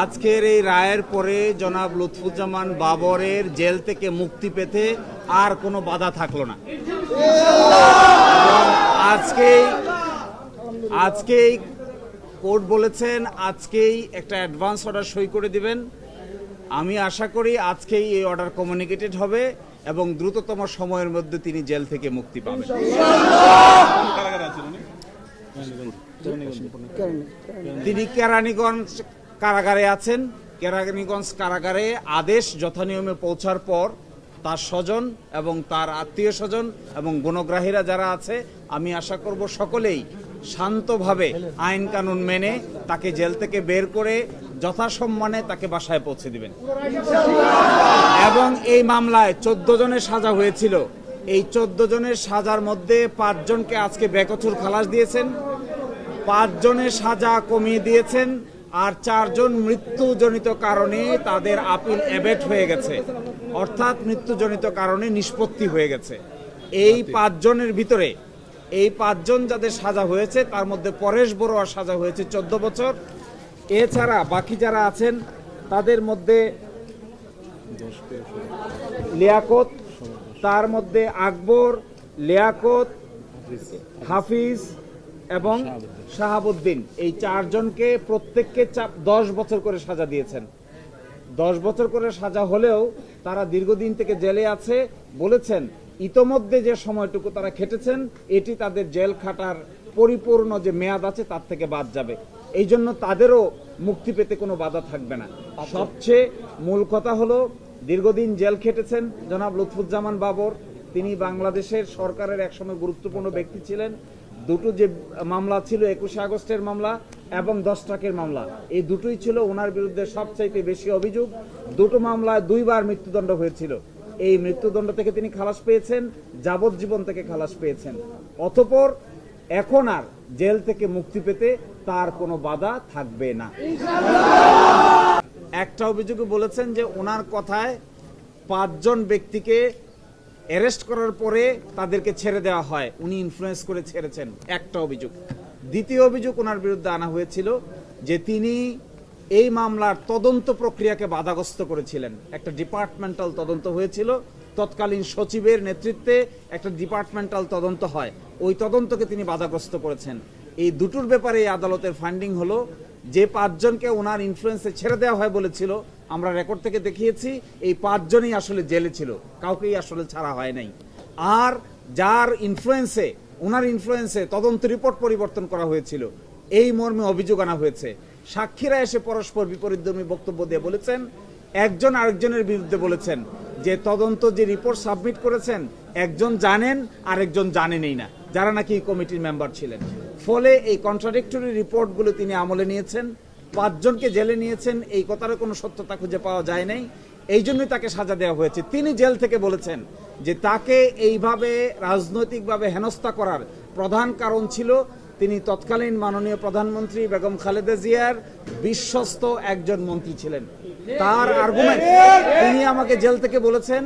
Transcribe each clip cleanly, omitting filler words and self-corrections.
আজকের এই রায়ের পরে জনাব লুৎফুজ্জামান বাবরের জেল থেকে মুক্তি পেতে আর কোনো বাধা থাকলো না। আজকেই কোর্ট বলেছেন আজকেই একটা অ্যাডভান্স অর্ডার সই করে দিবেন। আমি আশা করি আজকেই এই অর্ডার কমিউনিকেটেড হবে এবং দ্রুততম সময়ের মধ্যে তিনি জেল থেকে মুক্তি পাবেন। তিনি কেরানীগঞ্জ কারাগারে আছেন। কেরানীগঞ্জ কারাগারে আদেশ যথানিয়মে পৌঁছার পর তার স্বজন এবং তার আত্মীয় স্বজন এবং গুণগ্রাহীরা যারা আছে, আমি আশা করব সকলেই শান্তভাবে আইন কানুন মেনে তাকে জেল থেকে বের করে যথাসম্মানে তাকে বাসায় পৌঁছে দিবেন। এবং এই মামলায় 14 জনের সাজা হয়েছিল। এই 14 জনের সাজার মধ্যে 5 জনকে আজকে বেকসুর খালাস দিয়েছেন, 5 জনের সাজা কমিয়ে দিয়েছেন, আর 4 জন মৃত্যুজনিত কারণে তাদের আপিল অ্যাবেট হয়ে গেছে, অর্থাৎ মৃত্যুজনিত কারণে নিষ্পত্তি হয়ে গেছে। এই 5 জনের ভিতরে এই 5 জন যাদের সাজা হয়েছে তার মধ্যে পরেশ বড়ুয়ার সাজা হয়েছে 14 বছর। এছাড়া বাকি যারা আছেন তাদের মধ্যে লিয়াকত, তার মধ্যে আকবর, লিয়াকত, হাফিজ এবং শাহাবুদ্দিন, এই 4 জনকে প্রত্যেককে 10 বছর করে সাজা দিয়েছেন। 10 বছর করে সাজা হলেও তারা দীর্ঘদিন থেকে জেলে আছে। বলেছেন ইতোমধ্যে যে সময়টুকু তারা খেটেছেন এটি তাদের জেল খাটার পরিপূর্ণ যে মেয়াদ আছে তার থেকে বাদ যাবে। এই জন্য তাদেরও মুক্তি পেতে কোনো বাধা থাকবে না। সবচেয়ে মূল কথা হলো দীর্ঘদিন জেল খেটেছেন জনাব লুৎফুজ্জামান বাবর। তিনি বাংলাদেশের সরকারের একসময় গুরুত্বপূর্ণ ব্যক্তি ছিলেন। দুটো যে মামলা ছিল 21 আগস্টের মামলা এবং 10 ট্রাকের মামলা, এই দুটোই ছিল ওনার বিরুদ্ধে সবচাইতে বেশি অভিযোগ। দুটো মামলায় 2 বার মৃত্যুদণ্ড হয়েছিল। এই মৃত্যুদণ্ড থেকে তিনি খালাস পেয়েছেন, যাবজ্জীবন থেকে খালাস পেয়েছেন। অতঃপর এখন আর জেল থেকে মুক্তি পেতে তার কোনো বাধা থাকবে না। একটা অভিযোগে বলেছেন যে ওনার কথায় 5 জন ব্যক্তিকে অ্যারেস্ট করার পরে তাদেরকে ছেড়ে দেওয়া হয়, উনি ইনফ্লুয়েন্স করে ছেড়েছেন, একটা অভিযোগ। দ্বিতীয় অভিযোগ ওনার বিরুদ্ধে আনা হয়েছিল যে তিনি এই মামলার তদন্ত প্রক্রিয়াকে বাধাগ্রস্ত করেছিলেন। একটা ডিপার্টমেন্টাল তদন্ত হয়েছিল, তৎকালীন সচিবের নেতৃত্বে একটা ডিপার্টমেন্টাল তদন্ত হয়, ওই তদন্তকে তিনি বাধাগ্রস্ত করেছেন। এই দুটোর ব্যাপারে এই আদালতের ফাইন্ডিং হলো যে 5 জনকে ওনার ইনফ্লুয়েন্সে ছেড়ে দেওয়া হয় বলেছিল, আমরা রেকর্ড থেকে দেখিয়েছি এই 5 জনই আসলে জেলে ছিল, কাউকেই আসলে ছাড়া হয় নাই। আর যার ইনফ্লুয়েন্সে ওনার ইনফ্লুয়েন্সে তদন্ত রিপোর্ট পরিবর্তন করা হয়েছিল, এই মর্মে অভিযোগ আনা হয়েছে। সাক্ষীরা এসে পরস্পর বিপরীতধর্মী বক্তব্য দিয়ে বলেছেন, একজন আরেকজনের বিরুদ্ধে বলেছেন যে তদন্ত যে রিপোর্ট সাবমিট করেছেন একজন জানেন আরেকজন জানেনই না, যারা নাকি কমিটির মেম্বার ছিলেন। ফলে এই কন্ট্রাডিক্টরি রিপোর্টগুলো তিনি আমলে নিয়েছেন, 5 জনকে জেলে নিয়েছেন। এই কথার কোনো সত্যতা খুঁজে পাওয়া যায় নাই, এই জন্যই তাকে সাজা দেওয়া হয়েছে। তিনি জেল থেকে বলেছেন যে তাকে এইভাবে রাজনৈতিকভাবে হেনস্থা করার প্রধান কারণ ছিল তিনি তৎকালীন মাননীয় প্রধানমন্ত্রী বেগম খালেদা জিয়ার বিশ্বস্ত একজন মন্ত্রী ছিলেন। তার আর্গুমেন্ট, তিনি আমাকে জেল থেকে বলেছেন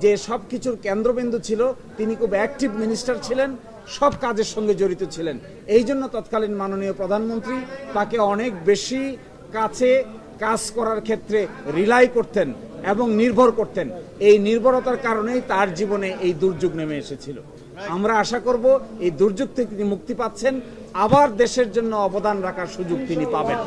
যে সবকিছুর কেন্দ্রবিন্দু ছিল, তিনি খুব অ্যাক্টিভ মিনিস্টার ছিলেন, সব কাজের সঙ্গে জড়িত ছিলেন। এই জন্য তৎকালীন মাননীয় প্রধানমন্ত্রী তাকে অনেক বেশি কাছে কাজ করার ক্ষেত্রে রিলাই করতেন এবং নির্ভর করতেন। এই নির্ভরতার কারণেই তার জীবনে এই দুর্যোগ নেমে এসেছিল। আমরা আশা করব এই দুর্যোগ থেকে তিনি মুক্তি পাচ্ছেন, আবার দেশের জন্য অবদান রাখার সুযোগ তিনি পাবেন।